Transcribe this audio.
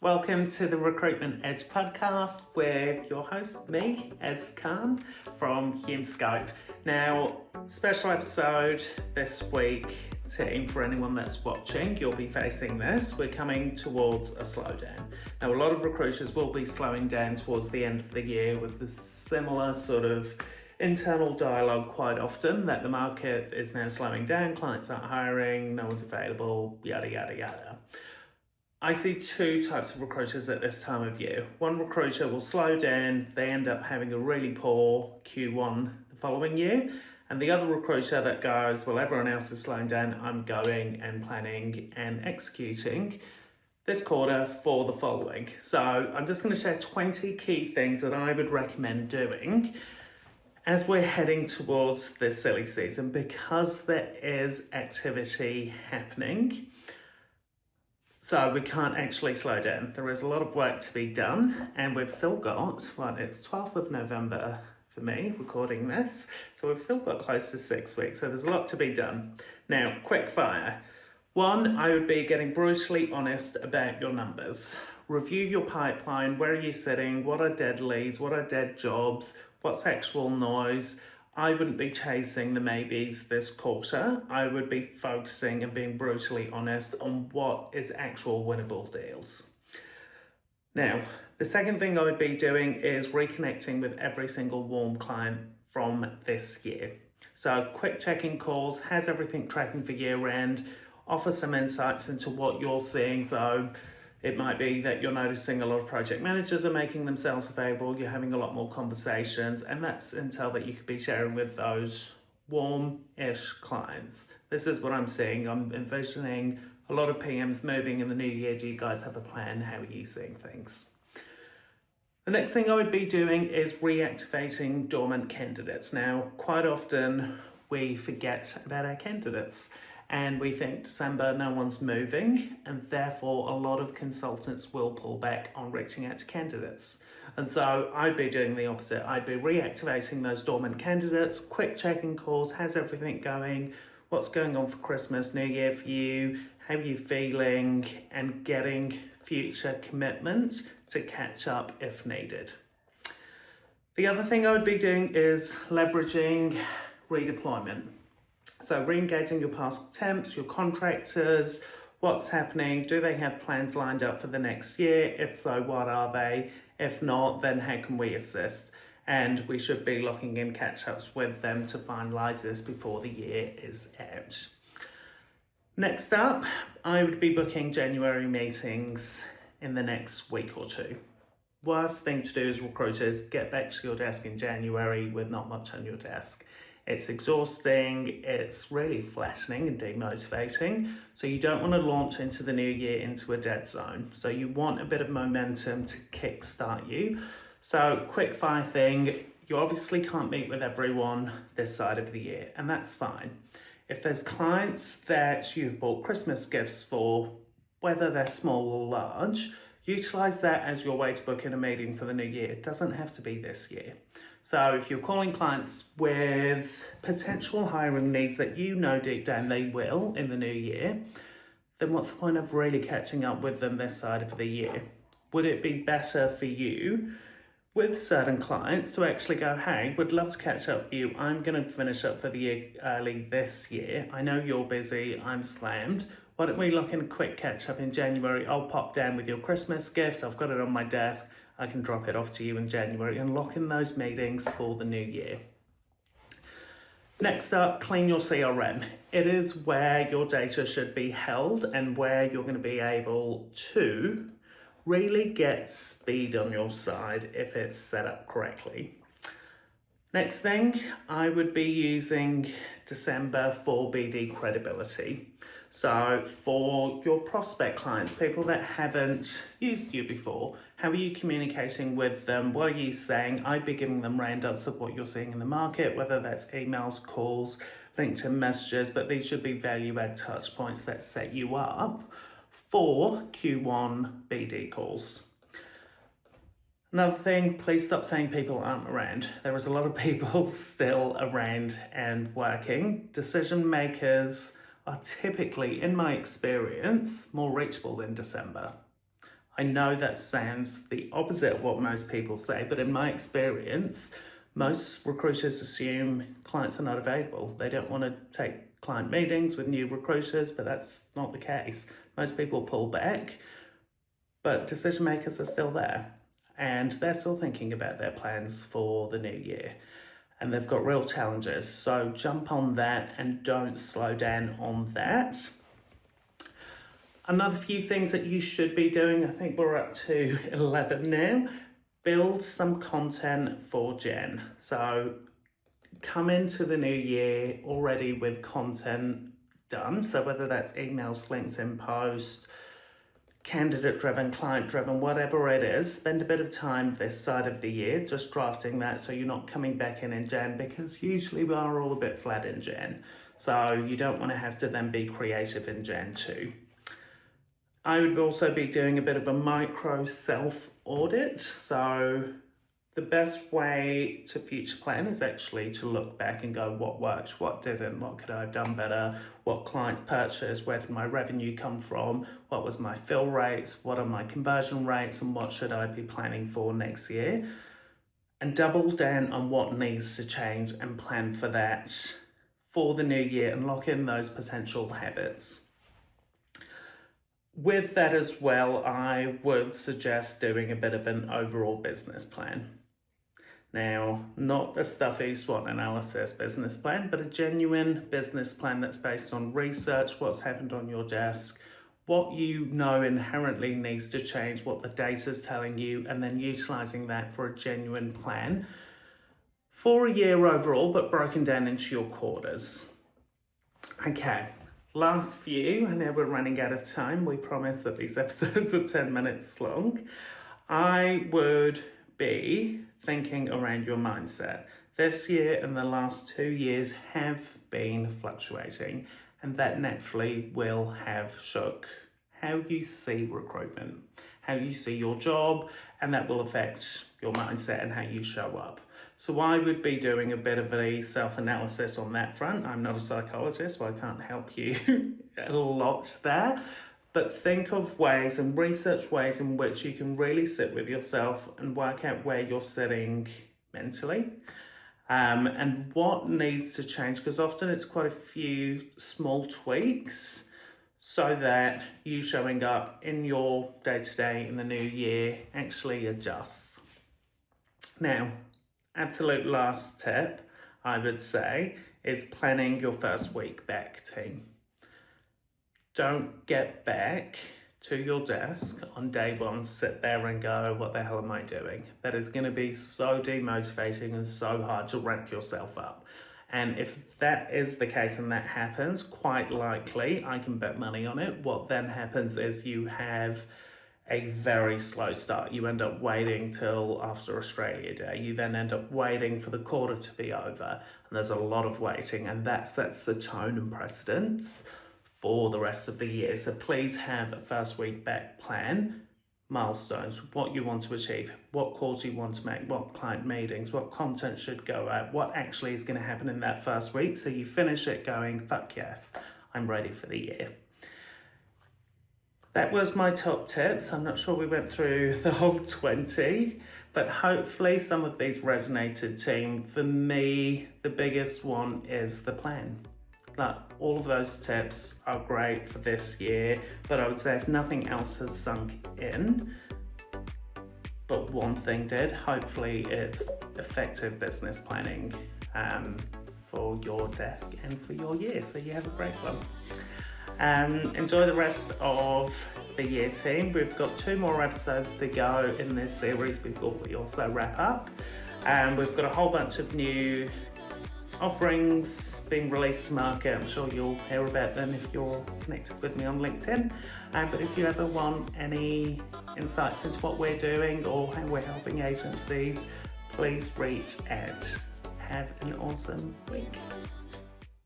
Welcome to the Recruitment Edge podcast with your host, me, Ez Khan from Hume Scope. Now, special episode this week. Team, for anyone that's watching, you'll be facing this. We're coming towards a slowdown. Now, a lot of recruiters will be slowing down towards the end of the year with the similar sort of internal dialogue quite often that the market is now slowing down, clients aren't hiring, no one's available, yada, yada, yada. I see two types of recruiters at this time of year. One recruiter will slow down, they end up having a really poor Q1 the following year. And the other recruiter that goes, well, everyone else is slowing down, I'm going and planning and executing this quarter for the following. So I'm just going to share 20 key things that I would recommend doing as we're heading towards this silly season, because there is activity happening. So we can't actually slow down. There is a lot of work to be done, and we've still got, it's 12th of November for me recording this. So we've still got close to 6 weeks. So there's a lot to be done. Now, quick fire. One, I would be getting brutally honest about your numbers. Review your pipeline. Where are you sitting? What are dead leads? What are dead jobs? What's actual noise? I wouldn't be chasing the maybes this quarter. I would be focusing and being brutally honest on what is actual winnable deals. Now, the second thing I would be doing is reconnecting with every single warm client from this year. So quick check-in calls, how's everything tracking for year end? Offer some insights into what you're seeing. So it might be that you're noticing a lot of project managers are making themselves available, you're having a lot more conversations, and that's intel that you could be sharing with those warm-ish clients. This is what I'm seeing. I'm envisioning a lot of PMs moving in the new year. Do you guys have a plan? How are you seeing things? The next thing I would be doing is reactivating dormant candidates. Now, quite often we forget about our candidates. And we think December, no one's moving, and therefore a lot of consultants will pull back on reaching out to candidates. And so I'd be doing the opposite. I'd be reactivating those dormant candidates, quick check-in calls, how's everything going, what's going on for Christmas, New Year for you, how are you feeling, and getting future commitment to catch up if needed. The other thing I would be doing is leveraging redeployment. So re-engaging your past temps, your contractors, what's happening, do they have plans lined up for the next year? If so, what are they? If not, then how can we assist? And we should be locking in catch-ups with them to finalise this before the year is out. Next up, I would be booking January meetings in the next week or two. Worst thing to do as recruiters, get back to your desk in January with not much on your desk. It's exhausting, it's really flattening and demotivating. So you don't want to launch into the new year into a dead zone. So you want a bit of momentum to kickstart you. So quick fire thing, you obviously can't meet with everyone this side of the year, and that's fine. If there's clients that you've bought Christmas gifts for, whether they're small or large, utilize that as your way to book in a meeting for the new year. It doesn't have to be this year. So if you're calling clients with potential hiring needs that you know deep down they will in the new year, then what's the point of really catching up with them this side of the year? Would it be better for you with certain clients to actually go, hey, would love to catch up with you. I'm going to finish up for the year early this year. I know you're busy, I'm slammed. Why don't we look in a quick catch up in January? I'll pop down with your Christmas gift. I've got it on my desk. I can drop it off to you in January and lock in those meetings for the new year. Next up, clean your CRM. It is where your data should be held and where you're going to be able to really get speed on your side if it's set up correctly. Next thing, I would be using December for BD credibility. So for your prospect clients, people that haven't used you before, how are you communicating with them? What are you saying? I'd be giving them roundups of what you're seeing in the market, whether that's emails, calls, LinkedIn messages, but these should be value-add touch points that set you up for Q1 BD calls. Another thing, please stop saying people aren't around. There is a lot of people still around and working. Decision makers are typically, in my experience, more reachable in December. I know that sounds the opposite of what most people say, but in my experience, most recruiters assume clients are not available. They don't want to take client meetings with new recruiters, but that's not the case. Most people pull back, but decision makers are still there and they're still thinking about their plans for the new year. And they've got real challenges. So jump on that and don't slow down on that. Another few things that you should be doing, I think we're up to 11 now. Build some content for Jen. So come into the new year already with content done. So whether that's emails, LinkedIn posts, candidate-driven, client-driven, whatever it is, spend a bit of time this side of the year just drafting that so you're not coming back in Jan, because usually we are all a bit flat in Jan. So you don't want to have to then be creative in Jan too. I would also be doing a bit of a micro self-audit. So the best way to future plan is actually to look back and go, what worked, what didn't, what could I have done better, what clients purchased, where did my revenue come from, what was my fill rates, what are my conversion rates, and what should I be planning for next year? And double down on what needs to change and plan for that for the new year and lock in those potential habits. With that as well, I would suggest doing a bit of an overall business plan. Now, not a stuffy SWOT analysis business plan, but a genuine business plan that's based on research, what's happened on your desk, what you know inherently needs to change, what the data's telling you, and then utilising that for a genuine plan for a year overall, but broken down into your quarters. Okay. Last few, I know we're running out of time. We promised that these episodes are 10 minutes long. I would be thinking around your mindset. This year and the last 2 years have been fluctuating, and that naturally will have shook how you see recruitment, how you see your job, and that will affect your mindset and how you show up. So I would be doing a bit of a self-analysis on that front. I'm not a psychologist, so I can't help you a lot there. But think of ways and research ways in which you can really sit with yourself and work out where you're sitting mentally and what needs to change, because often it's quite a few small tweaks so that you showing up in your day-to-day in the new year actually adjusts. Now, absolute last tip, I would say, is planning your first week back team. Don't get back to your desk on day one, sit there and go, what the hell am I doing? That is going to be so demotivating and so hard to ramp yourself up. And if that is the case and that happens, quite likely, I can bet money on it, what then happens is you have a very slow start. You end up waiting till after Australia Day. You then end up waiting for the quarter to be over. And there's a lot of waiting, and that sets the tone and precedence for the rest of the year. So please have a first week back plan, milestones, what you want to achieve, what calls you want to make, what client meetings, what content should go out, what actually is going to happen in that first week. So you finish it going, fuck yes, I'm ready for the year. That was my top tips. I'm not sure we went through the whole 20, but hopefully some of these resonated, team. For me, the biggest one is the plan. Like, all of those tips are great for this year, but I would say if nothing else has sunk in, but one thing did, hopefully it's effective business planning for your desk and for your year. So you have a great one. Enjoy the rest of the year, team. We've got 2 more episodes to go in this series before we also wrap up. We've got a whole bunch of new offerings being released to market. I'm sure you'll hear about them if you're connected with me on LinkedIn. But if you ever want any insights into what we're doing or how we're helping agencies, please reach out. Have an awesome week.